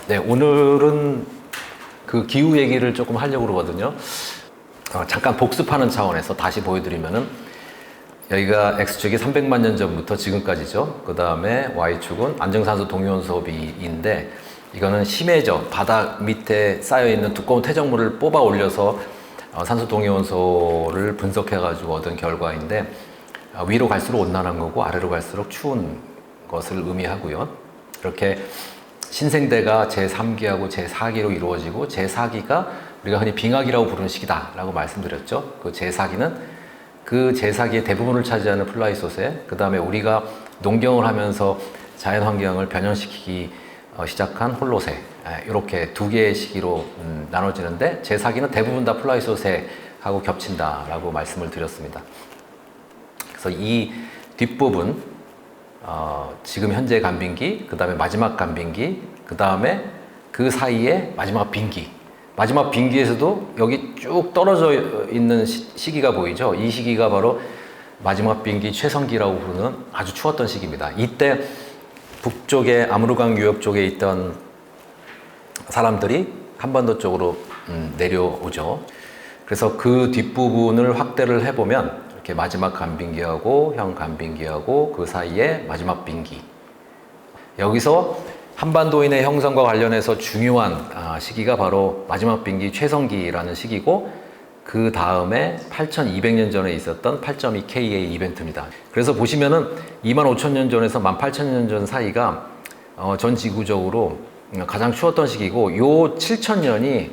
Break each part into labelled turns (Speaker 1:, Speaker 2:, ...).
Speaker 1: 네, 오늘은 그 기후 얘기를 조금 하려고 그러거든요. 잠깐 복습하는 차원에서 다시 보여드리면은 여기가 X축이 300만 년 전부터 지금까지죠. 그 다음에 Y축은 안정산소 동위원소비인데 이거는 심해져 바닥 밑에 쌓여있는 두꺼운 퇴적물을 뽑아 올려서 산소 동위원소를 분석해 가지고 얻은 결과인데 위로 갈수록 온난한 거고 아래로 갈수록 추운 것을 의미하고요. 이렇게 신생대가 제3기하고 제4기로 이루어지고 제4기가 우리가 흔히 빙하기라고 부르는 시기다 라고 말씀드렸죠. 그 제4기는 그 제4기의 대부분을 차지하는 플라이소세, 그 다음에 우리가 농경을 하면서 자연환경을 변형시키기 시작한 홀로세, 이렇게 두 개의 시기로 나눠지는데 제4기는 대부분 다 플라이소세하고 겹친다 라고 말씀을 드렸습니다. 그래서 이 뒷부분 지금 현재 간빙기, 그 다음에 마지막 간빙기, 그 다음에 그 사이에 마지막 빙기. 마지막 빙기에서도 여기 쭉 떨어져 있는 시기가 보이죠? 이 시기가 바로 마지막 빙기 최성기라고 부르는 아주 추웠던 시기입니다. 이때 북쪽에 아무르강 유역 쪽에 있던 사람들이 한반도 쪽으로 내려오죠. 그래서 그 뒷부분을 확대를 해보면 이렇게 마지막 간빙기하고 형 간빙기하고 그 사이에 마지막 빙기, 여기서 한반도인의 형성과 관련해서 중요한 시기가 바로 마지막 빙기 최성기라는 시기고 그 다음에 8200년 전에 있었던 8.2K의 이벤트입니다. 그래서 보시면은 25,000년 전에서 18,000년 전 사이가 전 지구적으로 가장 추웠던 시기고 요 7,000년이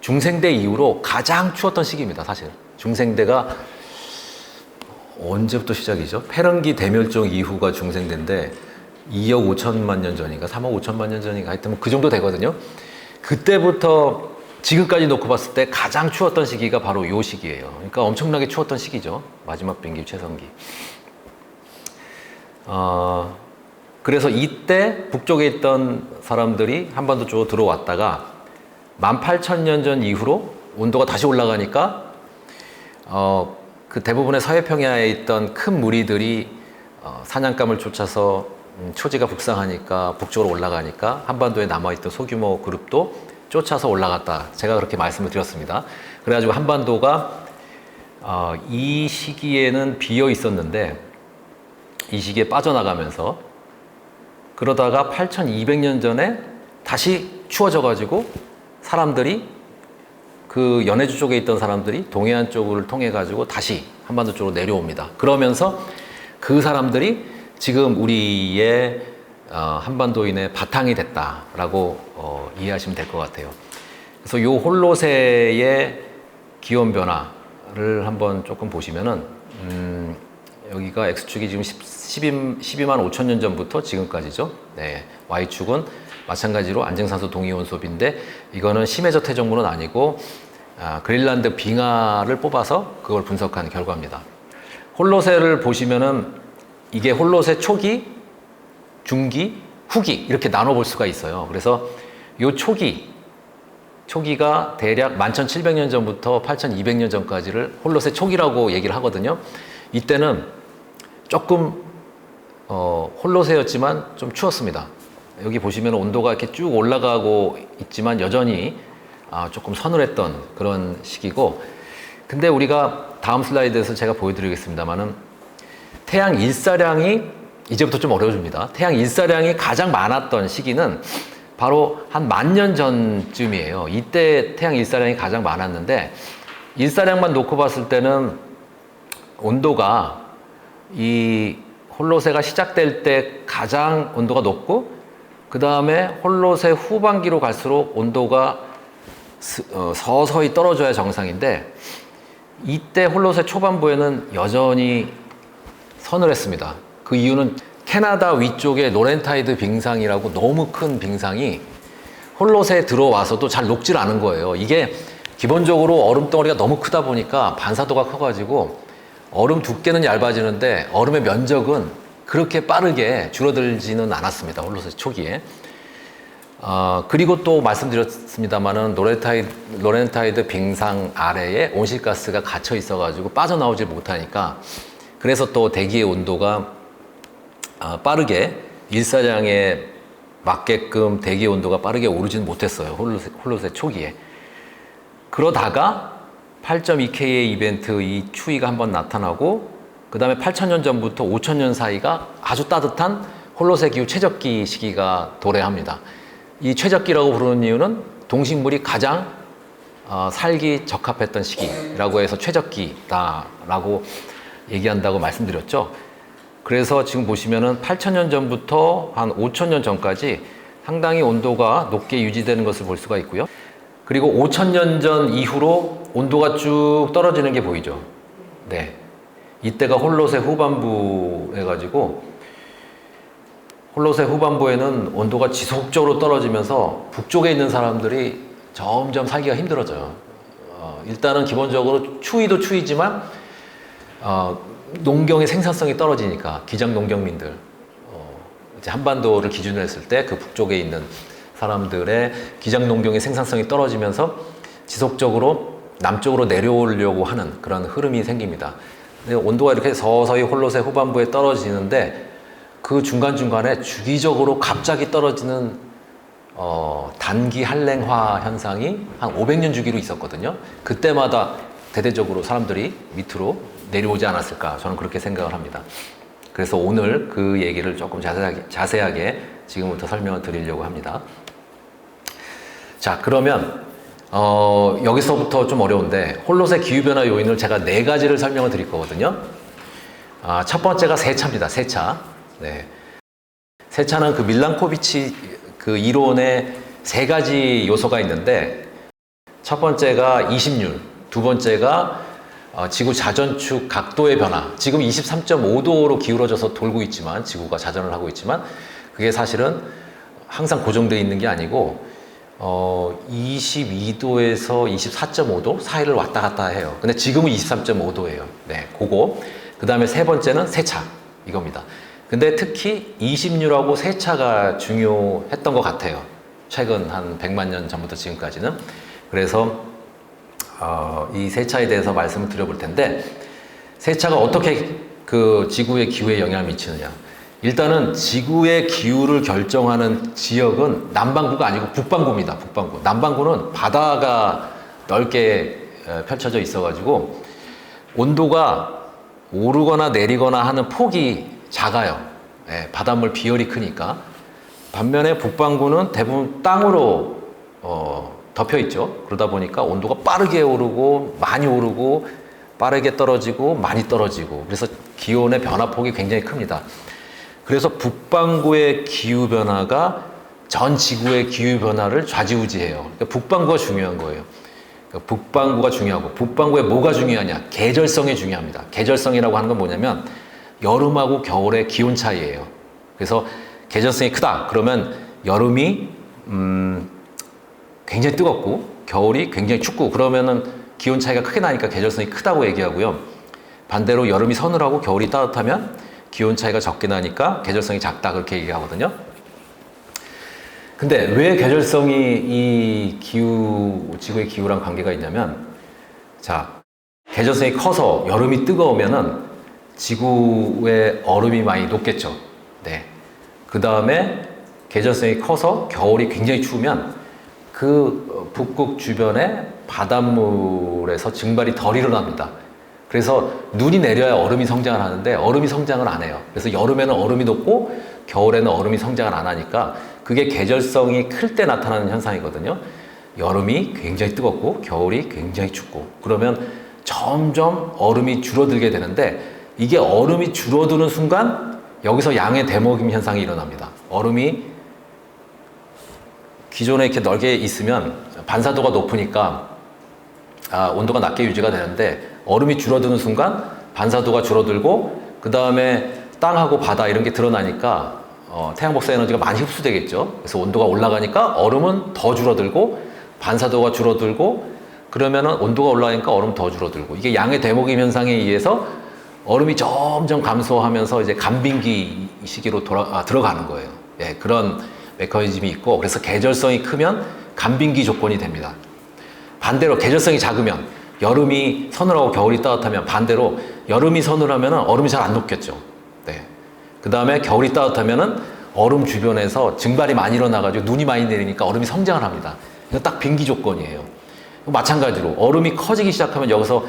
Speaker 1: 중생대 이후로 가장 추웠던 시기입니다. 사실 중생대가 언제부터 시작이죠? 페른기 대멸종 이후가 중생대인데 2억 5천만 년 전인가 3억 5천만 년 전인가 하여튼 그 정도 되거든요. 그때부터 지금까지 놓고 봤을 때 가장 추웠던 시기가 바로 이 시기예요. 그러니까 엄청나게 추웠던 시기죠. 마지막 빙기 최성기. 그래서 이때 북쪽에 있던 사람들이 한반도 쪽으로 들어왔다가 18,000년 전 이후로 온도가 다시 올라가니까 그 대부분의 서해평야에 있던 큰 무리들이 사냥감을 쫓아서 초지가 북상하니까 북쪽으로 올라가니까 한반도에 남아있던 소규모 그룹도 쫓아서 올라갔다. 제가 그렇게 말씀을 드렸습니다. 그래가지고 한반도가 이 시기에는 비어 있었는데 이 시기에 빠져나가면서 그러다가 8,200년 전에 다시 추워져가지고 사람들이 그 연해주 쪽에 있던 사람들이 동해안 쪽을 통해 가지고 다시 한반도 쪽으로 내려옵니다. 그러면서 그 사람들이 지금 우리의 한반도인의 바탕이 됐다라고 이해하시면 될 것 같아요. 그래서 이 홀로세의 기온 변화를 한번 조금 보시면은 여기가 X축이 지금 12만 5천 년 전부터 지금까지죠. 네, Y축은 마찬가지로 안정산소 동위원소비인데 이거는 심해저 퇴적물은 아니고 그린란드 빙하를 뽑아서 그걸 분석한 결과입니다. 홀로세를 보시면은 이게 홀로세 초기, 중기, 후기 이렇게 나눠볼 수가 있어요. 그래서 요 초기가 대략 11,700년 전부터 8,200년 전까지를 홀로세 초기라고 얘기를 하거든요. 이때는 조금 홀로세였지만 좀 추웠습니다. 여기 보시면 온도가 이렇게 쭉 올라가고 있지만 여전히 조금 서늘했던 그런 시기고, 근데 우리가 다음 슬라이드에서 제가 보여드리겠습니다만은 태양 일사량이 이제부터 좀 어려워집니다. 태양 일사량이 가장 많았던 시기는 바로 한 10,000년 전쯤이에요. 이때 태양 일사량이 가장 많았는데 일사량만 놓고 봤을 때는 온도가 이 홀로세가 시작될 때 가장 온도가 높고 그 다음에 홀로세 후반기로 갈수록 온도가 서서히 떨어져야 정상인데 이때 홀로세 초반부에는 여전히 서늘했습니다. 그 이유는 캐나다 위쪽에 로렌타이드 빙상이라고 너무 큰 빙상이 홀로세에 들어와서도 잘 녹질 않은 거예요. 이게 기본적으로 얼음덩어리가 너무 크다 보니까 반사도가 커가지고 얼음 두께는 얇아지는데 얼음의 면적은 그렇게 빠르게 줄어들지는 않았습니다. 홀로세 초기에. 그리고 또 말씀드렸습니다만은 로렌타이드 빙상 아래에 온실가스가 갇혀 있어가지고 빠져나오지 못하니까 그래서 또 대기의 온도가 빠르게 일사량의 맞게끔 대기 온도가 빠르게 오르지는 못했어요. 홀로셋 초기에. 그러다가 8.2K의 이벤트 이 추위가 한번 나타나고 그 다음에 8,000년 전부터 5,000년 사이가 아주 따뜻한 홀로셋 기후 최적기 시기가 도래합니다. 이 최적기라고 부르는 이유는 동식물이 가장 살기 적합했던 시기라고 해서 최적기다라고 얘기한다고 말씀드렸죠. 그래서 지금 보시면은 8,000년 전부터 한 5,000년 전까지 상당히 온도가 높게 유지되는 것을 볼 수가 있고요. 그리고 5,000년 전 이후로 온도가 쭉 떨어지는 게 보이죠. 네. 이때가 홀로셋 후반부 해가지고 홀로셋 후반부에는 온도가 지속적으로 떨어지면서 북쪽에 있는 사람들이 점점 살기가 힘들어져요. 일단은 기본적으로 추위도 추위지만 농경의 생산성이 떨어지니까 기장 농경민들 이제 한반도를 기준으로 했을 때 그 북쪽에 있는 사람들의 기장 농경의 생산성이 떨어지면서 지속적으로 남쪽으로 내려오려고 하는 그런 흐름이 생깁니다. 근데 온도가 이렇게 서서히 홀로셋 후반부에 떨어지는데 그 중간중간에 주기적으로 갑자기 떨어지는 단기 한랭화 현상이 한 500년 주기로 있었거든요. 그때마다 대대적으로 사람들이 밑으로 내려오지 않았을까 저는 그렇게 생각을 합니다. 그래서 오늘 그 얘기를 조금 자세하게 지금부터 설명을 드리려고 합니다. 자, 그러면 여기서부터 좀 어려운데 홀로셋 기후변화 요인을 제가 4가지를 설명을 드릴 거거든요. 첫 번째가 세차입니다. 세차. 네. 세차는 그 밀란코비치 그 이론에 3가지 요소가 있는데 첫 번째가 이심률, 두 번째가 지구 자전축 각도의 변화. 지금 23.5도로 기울어져서 돌고 있지만 지구가 자전을 하고 있지만 그게 사실은 항상 고정되어 있는 게 아니고 22도에서 24.5도 사이를 왔다 갔다 해요. 근데 지금은 23.5도예요. 네, 그거. 그 다음에 세 번째는 세차 이겁니다. 근데 특히 이심률하고 세차가 중요했던 것 같아요. 최근 한 100만 년 전부터 지금까지는. 그래서 이 세차에 대해서 말씀을 드려볼 텐데 세차가 어떻게 그 지구의 기후에 영향을 미치느냐. 일단은 지구의 기후를 결정하는 지역은 남반구가 아니고 북반구입니다. 북반구. 남반구는 바다가 넓게 펼쳐져 있어가지고 온도가 오르거나 내리거나 하는 폭이 작아요. 예, 바닷물 비열이 크니까. 반면에 북반구는 대부분 땅으로 덮여 있죠. 그러다 보니까 온도가 빠르게 오르고 많이 오르고 빠르게 떨어지고 많이 떨어지고 그래서 기온의 변화폭이 굉장히 큽니다. 그래서 북반구의 기후변화가 전 지구의 기후변화를 좌지우지해요. 그러니까 북반구가 중요한 거예요. 그러니까 북반구가 중요하고 북반구에 뭐가 중요하냐? 계절성이 중요합니다. 계절성이라고 하는 건 뭐냐면 여름하고 겨울의 기온 차이예요. 그래서 계절성이 크다. 그러면 여름이 굉장히 뜨겁고 겨울이 굉장히 춥고 그러면은 기온 차이가 크게 나니까 계절성이 크다고 얘기하고요. 반대로 여름이 서늘하고 겨울이 따뜻하면 기온 차이가 적게 나니까 계절성이 작다 그렇게 얘기하거든요. 근데 왜 계절성이 이 지구의 기후랑 관계가 있냐면 자, 계절성이 커서 여름이 뜨거우면은 지구의 얼음이 많이 녹겠죠. 네. 그 다음에 계절성이 커서 겨울이 굉장히 추우면 그 북극 주변에 바닷물에서 증발이 덜 일어납니다. 그래서 눈이 내려야 얼음이 성장을 하는데 얼음이 성장을 안 해요. 그래서 여름에는 얼음이 녹고 겨울에는 얼음이 성장을 안 하니까 그게 계절성이 클 때 나타나는 현상이거든요. 여름이 굉장히 뜨겁고 겨울이 굉장히 춥고 그러면 점점 얼음이 줄어들게 되는데 이게 얼음이 줄어드는 순간 여기서 양의 대모임 현상이 일어납니다. 얼음이 기존에 이렇게 넓게 있으면 반사도가 높으니까 온도가 낮게 유지가 되는데 얼음이 줄어드는 순간 반사도가 줄어들고 그 다음에 땅하고 바다 이런 게 드러나니까 태양 복사 에너지가 많이 흡수되겠죠. 그래서 온도가 올라가니까 얼음은 더 줄어들고 반사도가 줄어들고 그러면은 온도가 올라가니까 얼음 더 줄어들고 이게 양의 대모임 현상에 의해서 얼음이 점점 감소하면서 이제 간빙기 시기로 들어가는 거예요. 예, 그런 메커니즘이 있고 그래서 계절성이 크면 간빙기 조건이 됩니다. 반대로 계절성이 작으면 여름이 서늘하고 겨울이 따뜻하면 반대로 여름이 서늘하면 얼음이 잘 안 녹겠죠. 네. 그 다음에 겨울이 따뜻하면 얼음 주변에서 증발이 많이 일어나가지고 눈이 많이 내리니까 얼음이 성장을 합니다. 이거 딱 빙기 조건이에요. 마찬가지로 얼음이 커지기 시작하면 여기서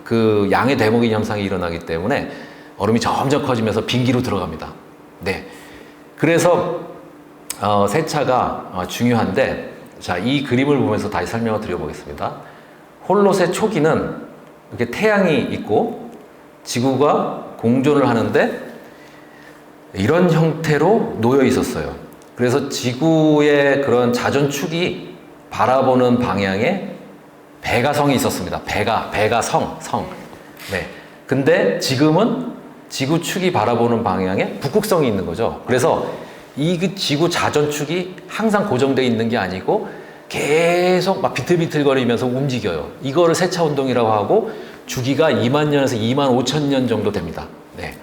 Speaker 1: 그 양의 대목인 현상이 일어나기 때문에 얼음이 점점 커지면서 빙기로 들어갑니다. 네. 그래서 세차가 중요한데, 자, 이 그림을 보면서 다시 설명을 드려보겠습니다. 홀롯의 초기는 이렇게 태양이 있고 지구가 공존을 하는데 이런 형태로 놓여 있었어요. 그래서 지구의 그런 자전축이 바라보는 방향에 배가성이 있었습니다. 배가성. 네. 근데 지금은 지구축이 바라보는 방향에 북극성이 있는 거죠. 그래서 이 지구 자전축이 항상 고정되어 있는 게 아니고 계속 막 비틀비틀거리면서 움직여요. 이거를 세차 운동이라고 하고 주기가 2만 년에서 2만 5천 년 정도 됩니다. 네.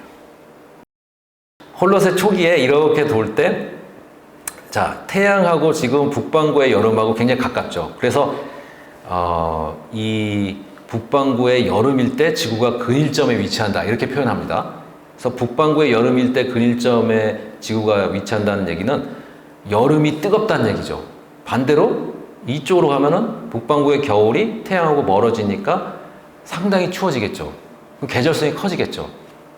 Speaker 1: 홀롯의 초기에 이렇게 돌 때, 자, 태양하고 지금 북반구의 여름하고 굉장히 가깝죠. 그래서 이 북반구의 여름일 때 지구가 근일점에 위치한다, 이렇게 표현합니다. 그래서 북반구의 여름일 때 근일점에 지구가 위치한다는 얘기는 여름이 뜨겁다는 얘기죠. 반대로 이쪽으로 가면은 북반구의 겨울이 태양하고 멀어지니까 상당히 추워지겠죠. 계절성이 커지겠죠.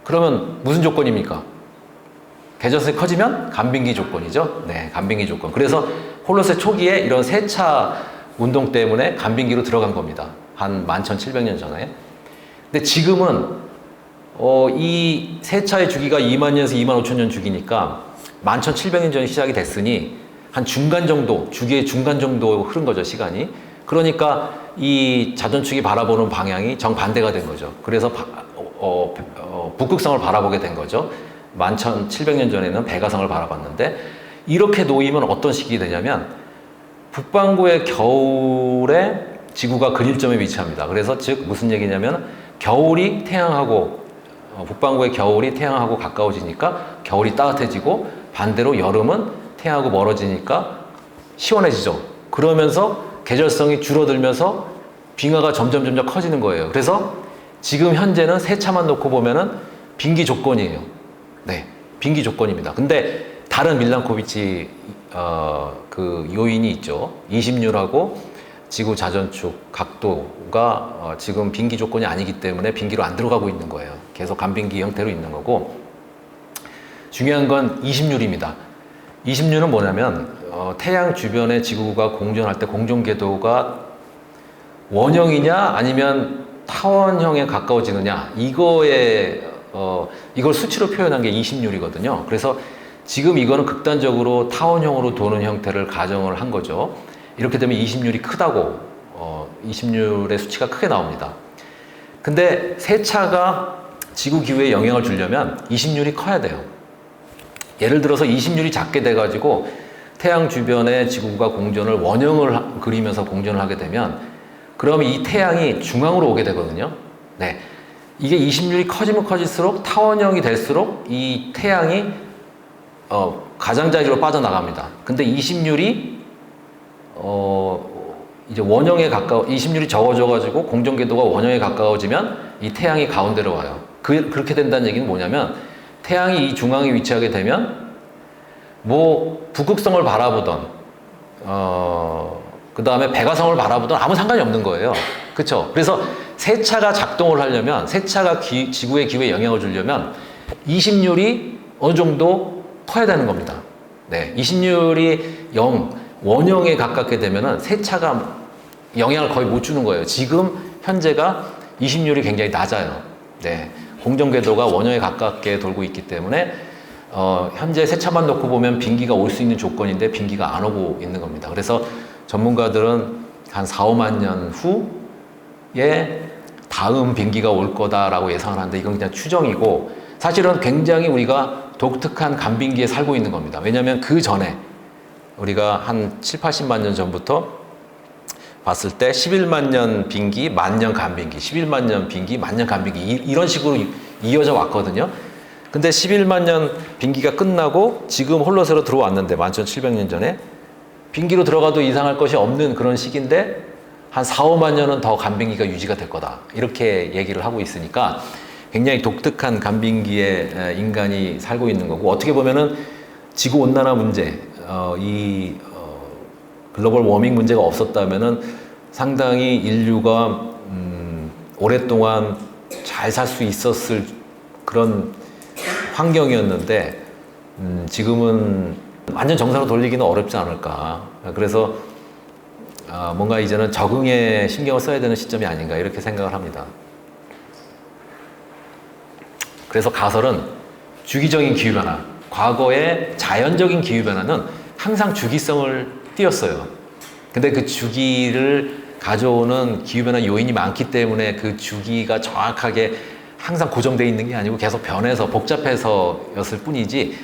Speaker 1: 그러면 무슨 조건입니까? 계절성이 커지면 간빙기 조건이죠. 네, 간빙기 조건. 그래서 홀롯의 초기에 이런 세차 운동 때문에 간빙기로 들어간 겁니다. 한 11,700년 전에. 근데 지금은 이 세차의 주기가 2만 년에서 2만 5천 년 주기니까 11,700년 전에 시작이 됐으니 한 중간 정도, 주기의 중간 정도 흐른 거죠, 시간이. 그러니까 이 자전축이 바라보는 방향이 정반대가 된 거죠. 그래서 북극성을 바라보게 된 거죠. 11,700년 전에는 백아성을 바라봤는데, 이렇게 놓이면 어떤 식이 되냐면 북반구의 겨울에 지구가 근일점에 위치합니다. 그래서 즉 무슨 얘기냐면 겨울이 태양하고 북반구의 겨울이 태양하고 가까워지니까 겨울이 따뜻해지고, 반대로 여름은 태양하고 멀어지니까 시원해지죠. 그러면서 계절성이 줄어들면서 빙하가 점점 커지는 거예요. 그래서 지금 현재는 세차만 놓고 보면은 빙기 조건이에요. 네, 빙기 조건입니다. 근데 다른 밀란코비치 그 요인이 있죠. 20률하고 지구 자전축 각도가 지금 빙기 조건이 아니기 때문에 빙기로 안 들어가고 있는 거예요. 계속 간빙기 형태로 있는 거고, 중요한 건 20률입니다. 20률은 뭐냐면 태양 주변에 지구가 공전할 때 공전궤도가 원형이냐 아니면 타원형에 가까워지느냐, 이걸 수치로 표현한 게 20률이거든요. 그래서 지금 이거는 극단적으로 타원형으로 도는 형태를 가정을 한 거죠. 이렇게 되면 20률이 크다고, 20률의 수치가 크게 나옵니다. 근데 세차가 지구 기후에 영향을 주려면 20률이 커야 돼요. 예를 들어서 20률이 작게 돼가지고 태양 주변에 지구가 공전을 원형을 그리면서 공전을 하게 되면, 그러면 이 태양이 중앙으로 오게 되거든요. 네. 이게 20률이 커지면 커질수록 타원형이 될수록 이 태양이 가장자리로 빠져나갑니다. 근데 20률이 이제 원형에 20률이 적어져가지고 공전궤도가 원형에 가까워지면 이 태양이 가운데로 와요. 그렇게 된다는 얘기는 뭐냐면, 태양이 이 중앙에 위치하게 되면 뭐 북극성을 바라보던 그 다음에 백아성을 바라보던 아무 상관이 없는 거예요. 그렇죠? 그래서 세차가 작동을 하려면, 세차가 지구의 기후에 영향을 주려면 20률이 어느 정도 커야 되는 겁니다. 네, 20률이 원형에 가깝게 되면은 세차가 영향을 거의 못 주는 거예요. 지금 현재가 20률이 굉장히 낮아요. 네, 공전궤도가 원형에 가깝게 돌고 있기 때문에 현재 세차만 놓고 보면 빙기가 올 수 있는 조건인데 빙기가 안 오고 있는 겁니다. 그래서 전문가들은 한 4, 5만 년 후에 다음 빙기가 올 거다라고 예상을 하는데, 이건 그냥 추정이고, 사실은 굉장히 우리가 독특한 간빙기에 살고 있는 겁니다. 왜냐하면 그 전에 우리가 한 7, 80만 년 전부터 봤을 때 11만 년 빙기, 만년 간빙기, 11만 년 빙기, 만년 간빙기, 이런 식으로 이어져 왔거든요. 근데 11만 년 빙기가 끝나고 지금 홀롯으로 들어왔는데 11,700년 전에 빙기로 들어가도 이상할 것이 없는 그런 시기인데 한 4, 5만 년은 더 간빙기가 유지가 될 거다, 이렇게 얘기를 하고 있으니까 굉장히 독특한 간빙기에 인간이 살고 있는 거고, 어떻게 보면은 지구 온난화 문제, 글로벌 워밍 문제가 없었다면은 상당히 인류가 오랫동안 잘 살 수 있었을 그런 환경이었는데 지금은 완전 정상으로 돌리기는 어렵지 않을까. 그래서 뭔가 이제는 적응에 신경을 써야 되는 시점이 아닌가 이렇게 생각을 합니다. 그래서 가설은 주기적인 기후변화, 과거의 자연적인 기후변화는 항상 주기성을 띄었어요. 근데 그 주기를 가져오는 기후변화 요인이 많기 때문에 그 주기가 정확하게 항상 고정되어 있는 게 아니고 계속 변해서 복잡해서였을 뿐이지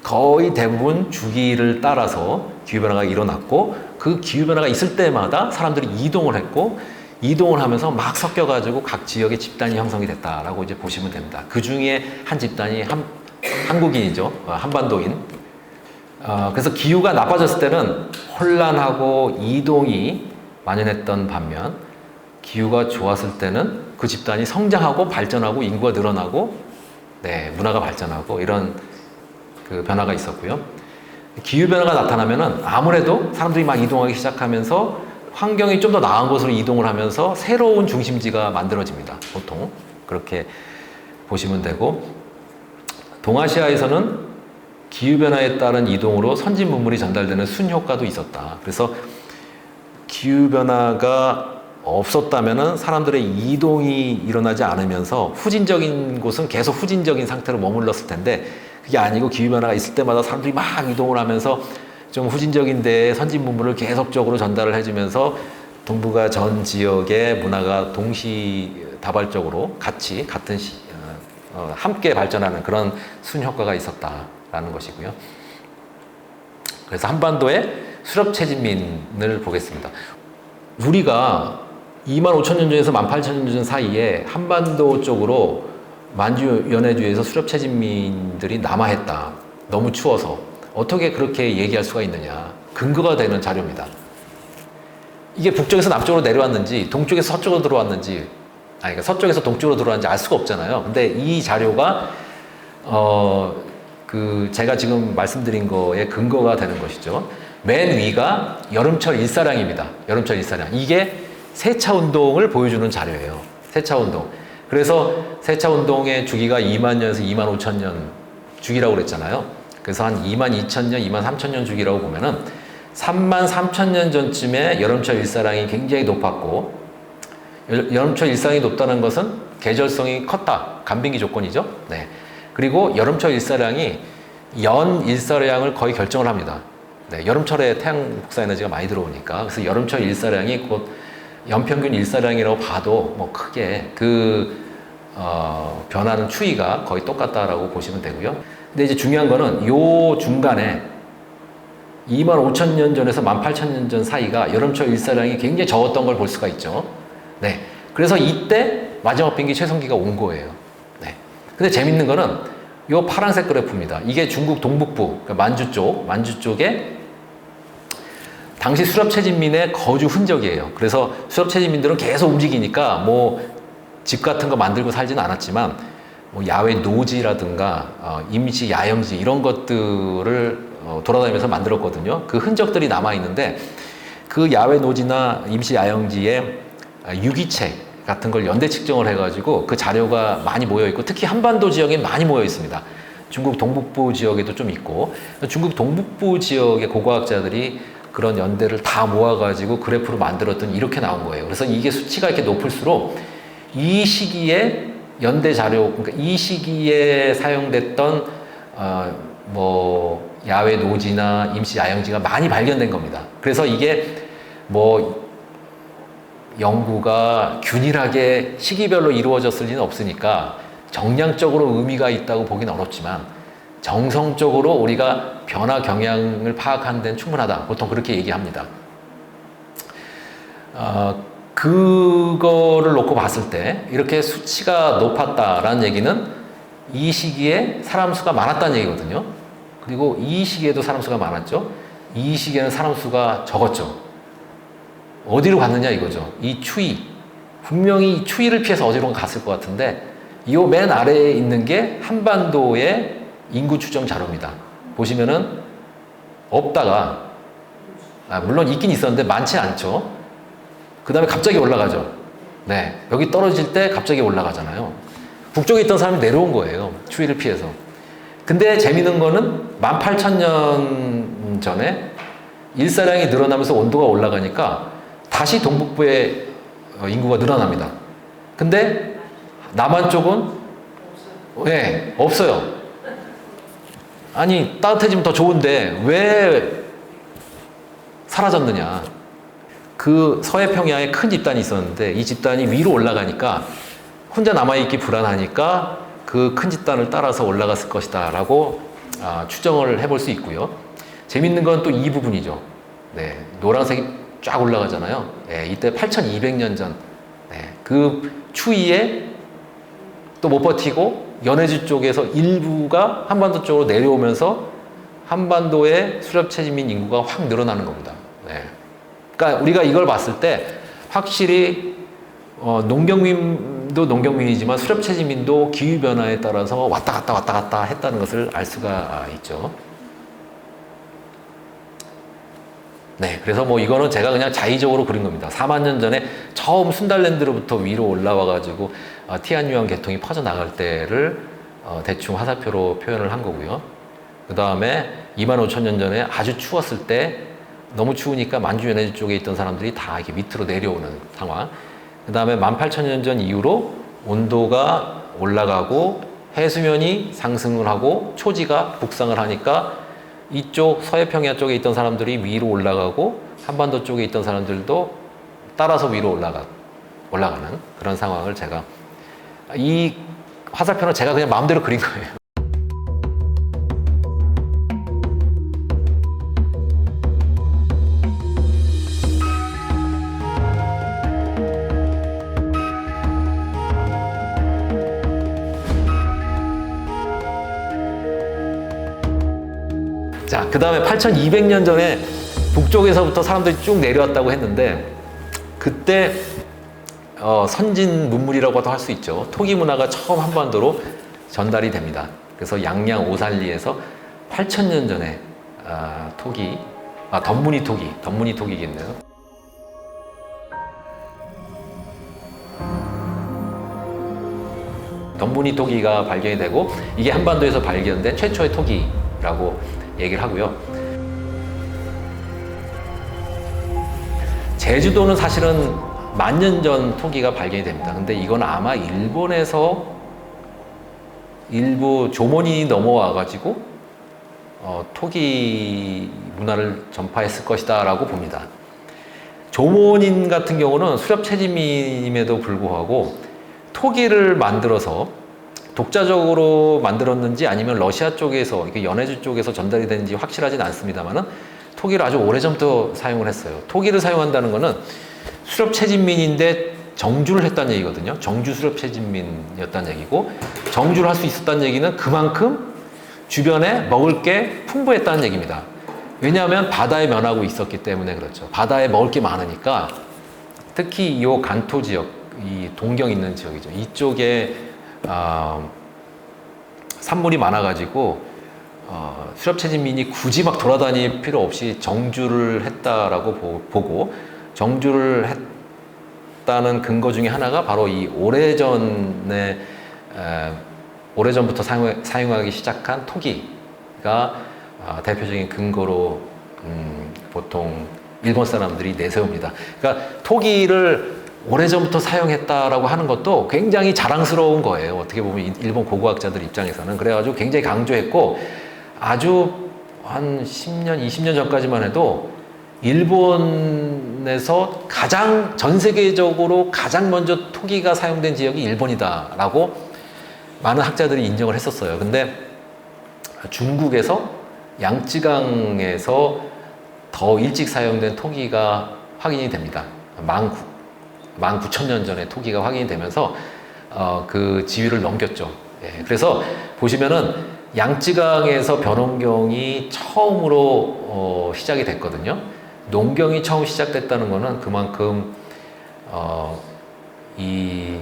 Speaker 1: 거의 대부분 주기를 따라서 기후변화가 일어났고 그 기후변화가 있을 때마다 사람들이 이동을 했고 이동을 하면서 막 섞여가지고 각 지역의 집단이 형성이 됐다라고 이제 보시면 됩니다. 그 중에 한 집단이 한국인이죠. 한반도인. 그래서 기후가 나빠졌을 때는 혼란하고 이동이 만연했던 반면 기후가 좋았을 때는 그 집단이 성장하고 발전하고 인구가 늘어나고 문화가 발전하고 이런 그 변화가 있었고요. 기후변화가 나타나면은 아무래도 사람들이 막 이동하기 시작하면서 환경이 좀 더 나은 곳으로 이동을 하면서 새로운 중심지가 만들어집니다. 보통 그렇게 보시면 되고 동아시아에서는 기후변화에 따른 이동으로 선진 문물이 전달되는 순효과도 있었다. 그래서 기후변화가 없었다면은 사람들의 이동이 일어나지 않으면서 후진적인 곳은 계속 후진적인 상태로 머물렀을 텐데 그게 아니고 기후변화가 있을 때마다 사람들이 막 이동을 하면서 좀 후진적인 데에 선진 문물을 계속적으로 전달을 해주면서 동북아 전 지역의 문화가 동시다발적으로 같이 함께 발전하는 그런 순효과가 있었다라는 것이고요. 그래서 한반도의 수렵채진민을 보겠습니다. 우리가 25,000년 전에서 18,000년 전 사이에 한반도 쪽으로 만주 연해주에서 수렵채진민들이 남하했다. 너무 추워서. 어떻게 그렇게 얘기할 수가 있느냐. 근거가 되는 자료입니다. 이게 북쪽에서 남쪽으로 내려왔는지 동쪽에서 서쪽으로 들어왔는지 그러니까 서쪽에서 동쪽으로 들어왔는지 알 수가 없잖아요. 근데 이 자료가 제가 지금 말씀드린 거에 근거가 되는 것이죠. 맨 위가 여름철 일사량입니다. 여름철 일사량. 이게 세차운동을 보여주는 자료예요. 세차운동. 그래서 세차운동의 주기가 2만 년에서 2만 5천 년 주기라고 그랬잖아요. 그래서 한 2만 2천 년, 2만 3천 년 주기라고 보면은 3만 3천 년 전쯤에 여름철 일사량이 굉장히 높았고 여름철 일사량이 높다는 것은 계절성이 컸다. 간빙기 조건이죠. 네. 그리고 여름철 일사량이 연 일사량을 거의 결정을 합니다. 네, 여름철에 태양 복사 에너지가 많이 들어오니까 그래서 여름철 일사량이 곧 연평균 일사량이라고 봐도 뭐 크게 변하는 추이가 거의 똑같다라고 보시면 되고요. 근데 이제 중요한 거는 요 중간에 2만 5천 년 전에서 18,000년 전 사이가 여름철 일사량이 굉장히 적었던 걸 볼 수가 있죠. 네. 그래서 이때 마지막 빙기 최성기가 온 거예요. 네. 근데 재밌는 거는 요 파란색 그래프입니다. 이게 중국 동북부, 그러니까 만주 쪽에 당시 수렵채진민의 거주 흔적이에요. 그래서 수렵채진민들은 계속 움직이니까 뭐 집 같은 거 만들고 살지는 않았지만 뭐 야외 노지라든가 임시 야영지 이런 것들을 돌아다니면서 만들었거든요. 그 흔적들이 남아 있는데 그 야외 노지나 임시 야영지에 유기책 같은 걸 연대 측정을 해가지고 그 자료가 많이 모여 있고 특히 한반도 지역에 많이 모여 있습니다. 중국 동북부 지역에도 좀 있고 중국 동북부 지역의 고고학자들이 그런 연대를 다 모아가지고 그래프로 만들었더니 이렇게 나온 거예요. 그래서 이게 수치가 이렇게 높을수록 이 시기에 연대 자료, 그러니까 이 시기에 사용됐던 뭐 야외 노지나 임시 야영지가 많이 발견된 겁니다. 그래서 이게 뭐 연구가 균일하게 시기별로 이루어졌을 리는 없으니까 정량적으로 의미가 있다고 보기는 어렵지만 정성적으로 우리가 변화 경향을 파악하는 데는 충분하다. 보통 그렇게 얘기합니다. 그거를 놓고 봤을 때 이렇게 수치가 높았다라는 얘기는 이 시기에 사람 수가 많았다는 얘기거든요. 그리고 이 시기에도 사람 수가 많았죠. 이 시기에는 사람 수가 적었죠. 어디로 갔느냐 이거죠. 이 추이. 분명히 이 추이를 피해서 어디론가 갔을 것 같은데 이 맨 아래에 있는 게 한반도의 인구 추정 자료입니다. 보시면은 없다가 물론 있긴 있었는데 많지 않죠. 그 다음에 갑자기 올라가죠. 네, 여기 떨어질 때 갑자기 올라가잖아요. 북쪽에 있던 사람이 내려온 거예요. 추위를 피해서. 근데 재밌는 거는 18,000년 전에 일사량이 늘어나면서 온도가 올라가니까 다시 동북부의 인구가 늘어납니다. 근데 남한 쪽은 네, 없어요. 아니 따뜻해지면 더 좋은데 왜 사라졌느냐. 그 서해평야에 큰 집단이 있었는데 이 집단이 위로 올라가니까 혼자 남아있기 불안하니까 그 큰 집단을 따라서 올라갔을 것이다 라고 추정을 해볼 수 있고요. 재밌는 건 또 이 부분이죠. 네, 노란색이 쫙 올라가잖아요. 네, 이때 8,200년 전 그 추위에 또 못 버티고 연해주 쪽에서 일부가 한반도 쪽으로 내려오면서 한반도의 수렵체지민 인구가 확 늘어나는 겁니다. 네. 그러니까 우리가 이걸 봤을 때 확실히 농경민도 농경민이지만 수렵체지민도 기후변화에 따라서 왔다 갔다 했다는 것을 알 수가 있죠. 네, 그래서 뭐 이거는 제가 그냥 자의적으로 그린 겁니다. 4만 년 전에 처음 순달랜드로부터 위로 올라와가지고 티안유황 계통이 퍼져나갈 때를 대충 화살표로 표현을 한 거고요. 그 다음에 2만 5천 년 전에 아주 추웠을 때 너무 추우니까 만주 연해주 쪽에 있던 사람들이 다 이렇게 밑으로 내려오는 상황. 그 다음에 18,000년 전 이후로 온도가 올라가고 해수면이 상승을 하고 초지가 북상을 하니까 이쪽 서해평야 쪽에 있던 사람들이 위로 올라가고 한반도 쪽에 있던 사람들도 따라서 위로 올라가는 그런 상황을 제가 이 화살표는 제가 그냥 마음대로 그린 거예요. 자, 그 다음에 8,200년 전에 북쪽에서부터 사람들이 쭉 내려왔다고 했는데 그때 선진 문물이라고도 할 수 있죠. 토기 문화가 처음 한반도로 전달이 됩니다. 그래서 양양 오산리에서 8,000년 전에 덤문이 토기겠네요. 덤문이 토기가 발견이 되고 이게 한반도에서 발견된 최초의 토기라고 얘기를 하고요. 제주도는 사실은 만년 전 토기가 발견이 됩니다. 근데 이건 아마 일본에서 일부 조몬이 넘어와가지고 토기 문화를 전파했을 것이다 라고 봅니다. 조몬인 같은 경우는 수렵체지민임에도 불구하고 토기를 만들어서 독자적으로 만들었는지 아니면 러시아 쪽에서 연해주 쪽에서 전달이 됐는지 확실하진 않습니다만은 토기를 아주 오래전부터 사용을 했어요. 토기를 사용한다는 것은 수렵체진민인데 정주를 했다는 얘기거든요. 정주 수렵체진민이었다는 얘기고 정주를 할 수 있었다는 얘기는 그만큼 주변에 먹을 게 풍부했다는 얘기입니다. 왜냐하면 바다에 면하고 있었기 때문에 그렇죠. 바다에 먹을 게 많으니까 특히 이 간토 지역, 이 동경 있는 지역이죠. 이쪽에 산물이 많아가지고 수렵체진민이 굳이 막 돌아다닐 필요 없이 정주를 했다라고 보고 정주를 했다는 근거 중에 하나가 바로 이 오래전부터 사용하기 시작한 토기가 대표적인 근거로 보통 일본 사람들이 내세웁니다. 그러니까 토기를 오래전부터 사용했다라고 하는 것도 굉장히 자랑스러운 거예요. 어떻게 보면 일본 고고학자들 입장에서는. 그래가지고 굉장히 강조했고 아주 한 10년, 20년 전까지만 해도 일본에서 전 세계적으로 가장 먼저 토기가 사용된 지역이 일본이다라고 많은 학자들이 인정을 했었어요. 근데 중국에서 양쯔강에서 더 일찍 사용된 토기가 확인이 됩니다. 19,000년 전에 토기가 확인이 되면서 그 지위를 넘겼죠. 예, 그래서 보시면은 양쯔강에서 변온경이 처음으로 시작이 됐거든요. 농경이 처음 시작됐다는 것은 그만큼 이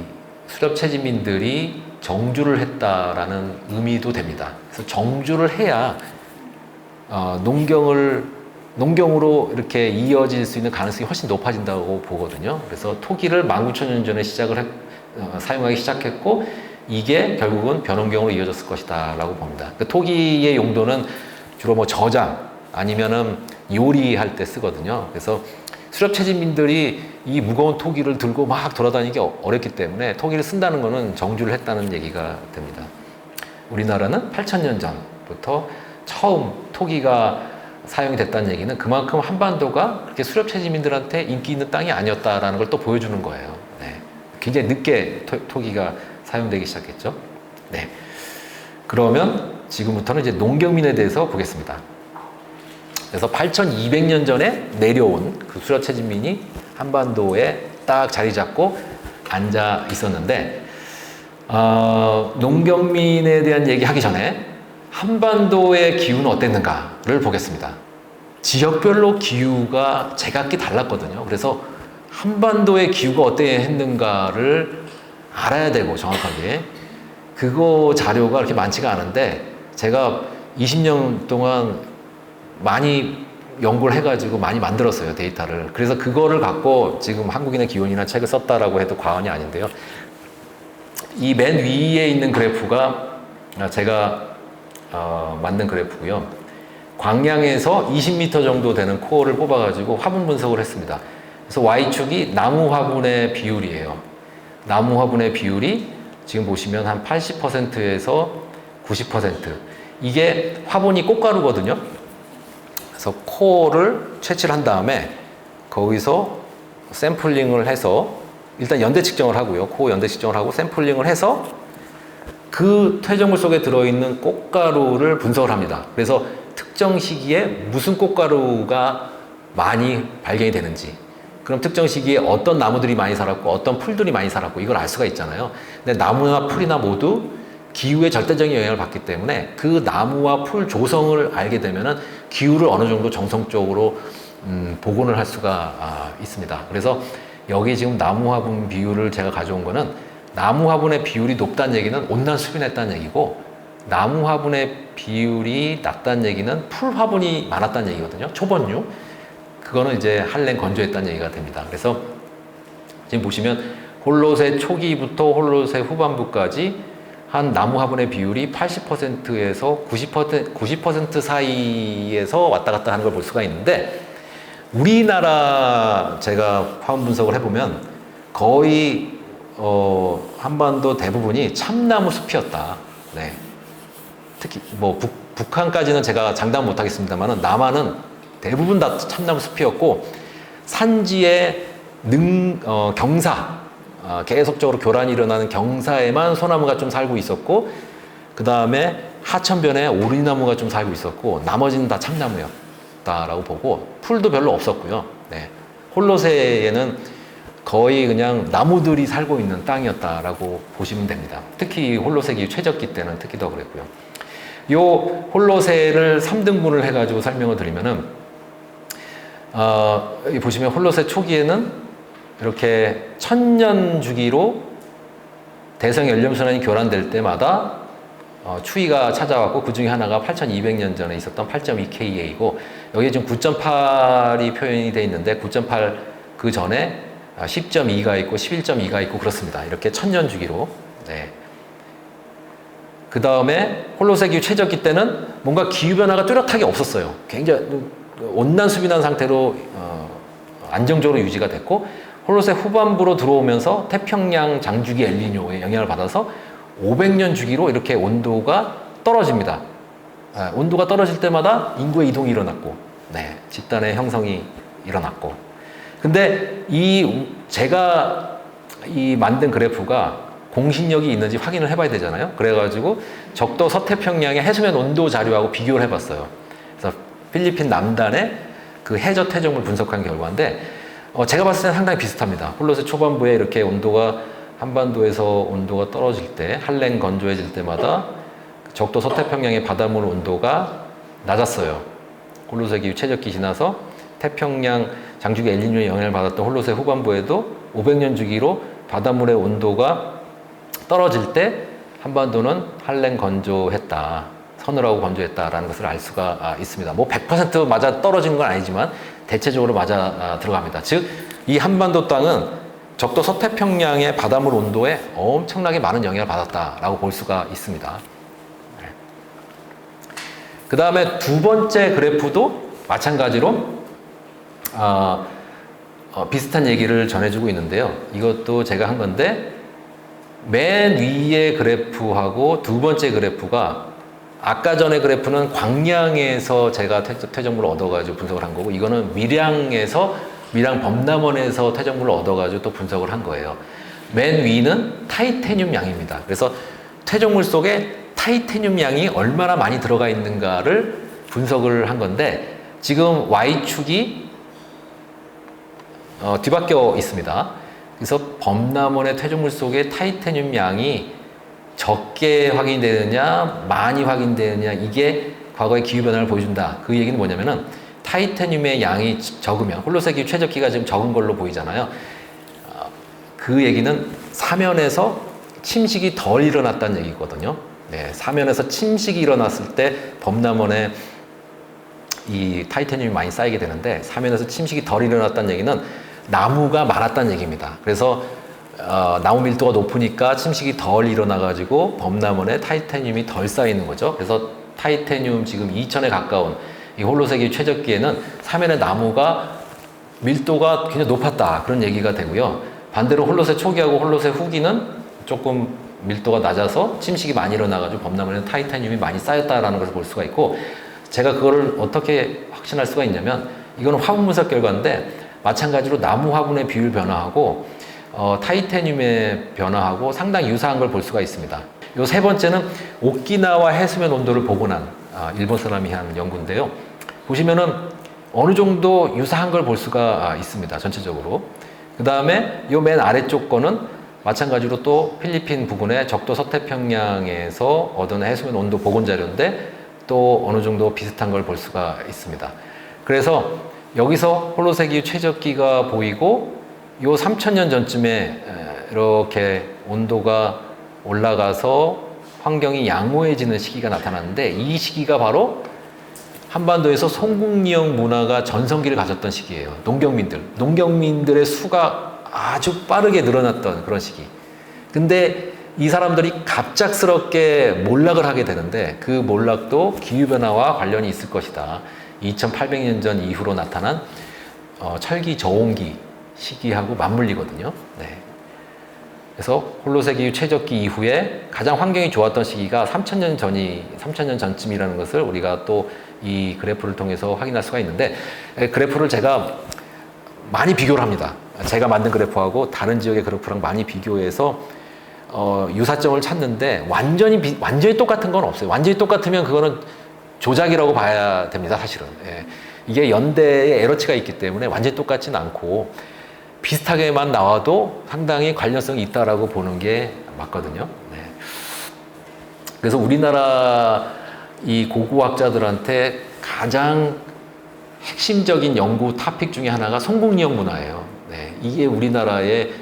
Speaker 1: 수렵체지민들이 정주를 했다라는 의미도 됩니다. 그래서 정주를 해야 농경으로 이렇게 이어질 수 있는 가능성이 훨씬 높아진다고 보거든요. 그래서 토기를 19,000년 전에 사용하기 시작했고, 이게 결국은 벼농경으로 이어졌을 것이다 라고 봅니다. 그 토기의 용도는 주로 뭐 저장 아니면은 요리할 때 쓰거든요. 그래서 수렵 체질민들이 이 무거운 토기를 들고 막 돌아다니기 어렵기 때문에 토기를 쓴다는 것은 정주를 했다는 얘기가 됩니다. 우리나라는 8,000년 전부터 처음 토기가 사용이 됐다는 얘기는 그만큼 한반도가 그렇게 수렵 체질민들한테 인기 있는 땅이 아니었다라는 걸 또 보여주는 거예요. 네. 굉장히 늦게 토기가 사용되기 시작했죠. 네. 그러면 지금부터는 이제 농경민에 대해서 보겠습니다. 그래서 8,200년 전에 내려온 그 수렵 체질민이 한반도에 딱 자리 잡고 앉아 있었는데, 농경민에 대한 얘기 하기 전에 한반도의 기후는 어땠는가를 보겠습니다. 지역별로 기후가 제각기 달랐거든요. 그래서 한반도의 기후가 어땠는가를 알아야 되고, 정확하게 그거 자료가 그렇게 많지가 않은데 제가 20년 동안 많이 연구를 해가지고 많이 만들었어요, 데이터를. 그래서 그거를 갖고 지금 한국인의 기온이나 책을 썼다라고 해도 과언이 아닌데요. 이 맨 위에 있는 그래프가 제가 만든 그래프고요. 광양에서 20m 정도 되는 코어를 뽑아가지고 화분 분석을 했습니다. 그래서 Y축이 나무 화분의 비율이에요. 나무 화분의 비율이 지금 보시면 한 80%에서 90%. 이게 화분이 꽃가루거든요. 그래서 코어를 채취를 한 다음에 거기서 샘플링을 해서 일단 연대 측정을 하고요. 코어 연대 측정을 하고 샘플링을 해서 그 퇴적물 속에 들어있는 꽃가루를 분석을 합니다. 그래서 특정 시기에 무슨 꽃가루가 많이 발견이 되는지, 그럼 특정 시기에 어떤 나무들이 많이 살았고 어떤 풀들이 많이 살았고 이걸 알 수가 있잖아요. 근데 나무나 풀이나 모두 기후의 절대적인 영향을 받기 때문에 그 나무와 풀 조성을 알게 되면은 기후를 어느 정도 정성적으로 복원을 할 수가 있습니다. 그래서 여기 지금 나무 화분 비율을 제가 가져온 거는 나무 화분의 비율이 높다는 얘기는 온난 수분이 했다는 얘기고, 나무 화분의 비율이 낮다는 얘기는 풀 화분이 많았다는 얘기거든요. 초번류. 그거는 이제 한랭 건조했다는 얘기가 됩니다. 그래서 지금 보시면 홀롯의 초기부터 홀롯의 후반부까지 한 나무 화분의 비율이 80%에서 90% 사이에서 왔다 갔다 하는 걸 볼 수가 있는데, 우리나라 제가 화분 분석을 해보면 거의 한반도 대부분이 참나무 숲이었다. 네. 특히 뭐 북한까지는 제가 장담 못하겠습니다만은 남한은 대부분 다 참나무 숲이었고, 산지에 경사, 계속적으로 교란이 일어나는 경사에만 소나무가 좀 살고 있었고, 그 다음에 하천변에 오리나무가 좀 살고 있었고, 나머지는 다 참나무였다라고 보고, 풀도 별로 없었고요. 네. 홀로세에는 거의 그냥 나무들이 살고 있는 땅이었다라고 보시면 됩니다. 특히 홀로세기 최적기 때는 특히 더 그랬고요. 요 홀로세를 3등분을 해가지고 설명을 드리면은, 여기 보시면 홀로세 초기에는 이렇게 1000년 주기로 대성 연렴순환이 교란될 때마다 추위가 찾아왔고, 그 중에 하나가 8200년 전에 있었던 8.2KA이고, 여기에 지금 9.8이 표현이 되어 있는데 9.8 그 전에 10.2가 있고 11.2가 있고 그렇습니다. 이렇게 1000년 주기로. 네. 그 다음에 홀로세 기후 최적기 때는 뭔가 기후변화가 뚜렷하게 없었어요. 굉장히 온난 수빈한 상태로 안정적으로 유지가 됐고, 홀로세 후반부로 들어오면서 태평양 장주기 엘니뇨의 영향을 받아서 500년 주기로 이렇게 온도가 떨어집니다. 온도가 떨어질 때마다 인구의 이동이 일어났고, 네, 집단의 형성이 일어났고. 근데 제가 만든 그래프가 공신력이 있는지 확인을 해봐야 되잖아요. 그래가지고 적도 서태평양의 해수면 온도 자료하고 비교를 해봤어요. 그래서 필리핀 남단의 그 해저 퇴적물 분석한 결과인데, 제가 봤을 때는 상당히 비슷합니다. 홀로세 초반부에 이렇게 한반도에서 온도가 떨어질 때, 한랭 건조해질 때마다 적도 서태평양의 바닷물 온도가 낮았어요. 홀로세 기후 최적기 지나서 태평양 장주기 엘니뇨의 영향을 받았던 홀로세 후반부에도 500년 주기로 바닷물의 온도가 떨어질 때 한반도는 한랭 건조했다. 서늘하고 건조했다라는 것을 알 수가 있습니다. 뭐 100% 맞아 떨어지는 건 아니지만 대체적으로 맞아 들어갑니다. 즉, 이 한반도 땅은 적도 서태평양의 바닷물 온도에 엄청나게 많은 영향을 받았다라고 볼 수가 있습니다. 그 다음에 두 번째 그래프도 마찬가지로 비슷한 얘기를 전해주고 있는데요. 이것도 제가 한 건데 맨 위의 그래프하고 두 번째 그래프가 아까 전에 그래프는 광량에서 제가 퇴적물을 얻어가지고 분석을 한 거고, 이거는 밀양 범람원에서 퇴적물을 얻어가지고 또 분석을 한 거예요. 맨 위는 타이타늄 양입니다. 그래서 퇴적물 속에 타이타늄 양이 얼마나 많이 들어가 있는가를 분석을 한 건데, 지금 Y축이 뒤바뀌어 있습니다. 그래서 범람원의 퇴적물 속에 타이타늄 양이 적게 확인되느냐 많이 확인되느냐, 이게 과거의 기후변화를 보여준다. 그 얘기는 뭐냐면은 타이타늄의 양이 적으면, 홀로세기 최적기가 지금 적은 걸로 보이잖아요. 그 얘기는 사면에서 침식이 덜 일어났다는 얘기거든요. 네, 사면에서 침식이 일어났을 때 범람원에 이 타이타늄이 많이 쌓이게 되는데, 사면에서 침식이 덜 일어났다는 얘기는 나무가 많았다는 얘기입니다. 그래서 나무 밀도가 높으니까 침식이 덜 일어나가지고 범람원에 타이타늄이 덜 쌓이는 거죠. 그래서 타이타늄 지금 2000에 가까운 이 홀로세기 최적기에는 사면의 나무가 밀도가 굉장히 높았다, 그런 얘기가 되고요. 반대로 홀로세 초기하고 홀로세 후기는 조금 밀도가 낮아서 침식이 많이 일어나가지고 범람원에 타이타늄이 많이 쌓였다라는 것을 볼 수가 있고, 제가 그거를 어떻게 확신할 수가 있냐면, 이거는 화분 분석 결과인데 마찬가지로 나무 화분의 비율 변화하고 타이타늄의 변화하고 상당히 유사한 걸 볼 수가 있습니다. 요 세 번째는 오키나와 해수면 온도를 복원한 일본 사람이 한 연구인데요. 보시면은 어느 정도 유사한 걸 볼 수가 있습니다. 전체적으로. 그 다음에 요 맨 아래쪽 거는 마찬가지로 또 필리핀 부근의 적도 서태평양에서 얻은 해수면 온도 복원 자료인데 또 어느 정도 비슷한 걸 볼 수가 있습니다. 그래서 여기서 홀로세기 최적기가 보이고, 요 3000년 전쯤에 이렇게 온도가 올라가서 환경이 양호해지는 시기가 나타났는데, 이 시기가 바로 한반도에서 송국리형 문화가 전성기를 가졌던 시기예요. 농경민들의 수가 아주 빠르게 늘어났던 그런 시기. 근데 이 사람들이 갑작스럽게 몰락을 하게 되는데, 그 몰락도 기후변화와 관련이 있을 것이다. 2800년 전 이후로 나타난 철기 저온기 시기하고 맞물리거든요. 네. 그래서 홀로세기 최적기 이후에 가장 환경이 좋았던 시기가 3000년 전쯤이라는 것을 우리가 또 이 그래프를 통해서 확인할 수가 있는데, 그래프를 제가 많이 비교를 합니다. 제가 만든 그래프하고 다른 지역의 그래프랑 많이 비교해서 유사점을 찾는데, 완전히 똑같은 건 없어요. 완전히 똑같으면 그거는 조작이라고 봐야 됩니다, 사실은. 예. 이게 연대에 에러치가 있기 때문에 완전히 똑같지는 않고 비슷하게만 나와도 상당히 관련성이 있다라고 보는 게 맞거든요. 네. 그래서 우리나라 이 고고학자들한테 가장 핵심적인 연구 토픽 중에 하나가 송국리형 문화예요. 네. 이게 우리나라의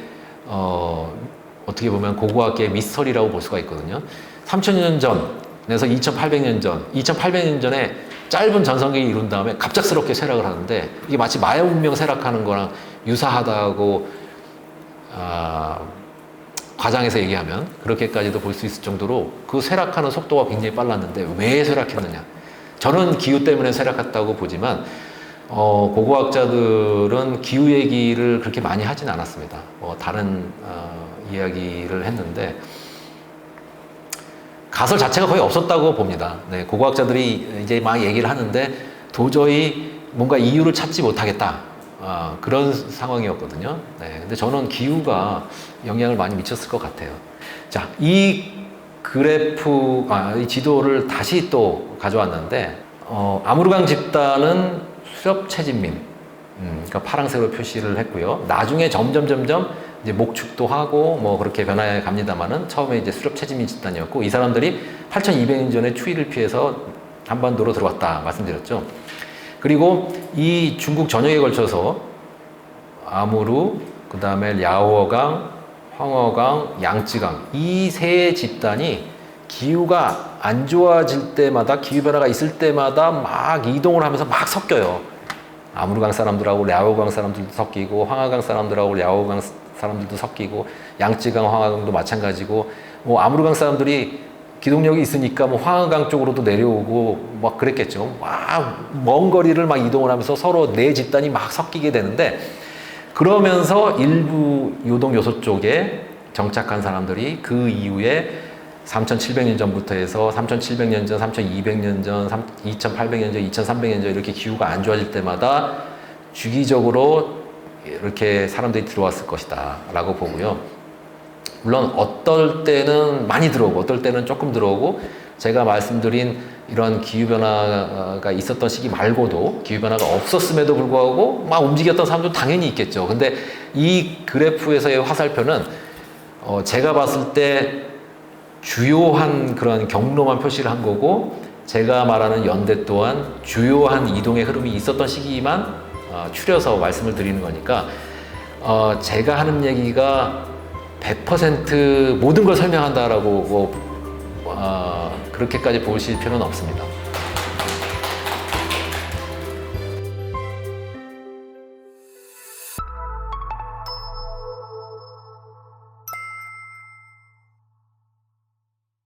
Speaker 1: 어떻게 보면 고고학계의 미스터리라고 볼 수가 있거든요. 3000년 전에서 2800년 전에 짧은 전성기를 이룬 다음에 갑작스럽게 쇠락을 하는데, 이게 마치 마야 문명 쇠락하는 거랑 유사하다고 과장해서 얘기하면 그렇게까지도 볼 수 있을 정도로 그 쇠락하는 속도가 굉장히 빨랐는데, 왜 쇠락했느냐? 저는 기후 때문에 쇠락했다고 보지만 고고학자들은 기후 얘기를 그렇게 많이 하진 않았습니다. 다른 이야기를 했는데, 가설 자체가 거의 없었다고 봅니다. 네, 고고학자들이 이제 막 얘기를 하는데 도저히 뭔가 이유를 찾지 못하겠다. 그런 상황이었거든요. 네, 근데 저는 기후가 영향을 많이 미쳤을 것 같아요. 자, 이 그래프, 이 지도를 다시 또 가져왔는데, 아무르강 집단은 수렵 채진민, 그러니까 파란색으로 표시를 했고요. 나중에 점점 이제 목축도 하고 뭐 그렇게 변화해 갑니다만은, 처음에 이제 수렵 채진민 집단이었고, 이 사람들이 8200년 전에 추위를 피해서 한반도로 들어왔다 말씀드렸죠. 그리고 이 중국 전역에 걸쳐서 아무르, 그 다음에 랴오어강, 황어강, 양쯔강, 이 세 집단이 기후가 안 좋아질 때마다, 기후변화가 있을 때마다 막 이동을 하면서 막 섞여요. 아무르강 사람들하고 랴오강 사람들도 섞이고, 황하강 사람들하고 랴오강 사람들도 섞이고, 양쯔강, 황하강도 마찬가지고, 뭐 아무르강 사람들이 기동력이 있으니까 뭐 황하강 쪽으로도 내려오고 막 그랬겠죠. 막 먼 거리를 막 이동을 하면서 서로 네 집단이 막 섞이게 되는데, 그러면서 일부 요동 요소 쪽에 정착한 사람들이 그 이후에 3,700년 전부터 해서 3,700년 전, 3,200년 전, 2,800년 전, 2,300년 전 이렇게 기후가 안 좋아질 때마다 주기적으로 이렇게 사람들이 들어왔을 것이다 라고 보고요. 물론 어떨 때는 많이 들어오고 어떨 때는 조금 들어오고, 제가 말씀드린 이런 기후변화가 있었던 시기 말고도 기후변화가 없었음에도 불구하고 막 움직였던 사람도 당연히 있겠죠. 근데 이 그래프에서의 화살표는 제가 봤을 때 주요한 그런 경로만 표시를 한 거고, 제가 말하는 연대 또한 주요한 이동의 흐름이 있었던 시기만 추려서 말씀을 드리는 거니까 제가 하는 얘기가 100% 모든 걸 설명한다라고 그렇게까지 보실 필요는 없습니다.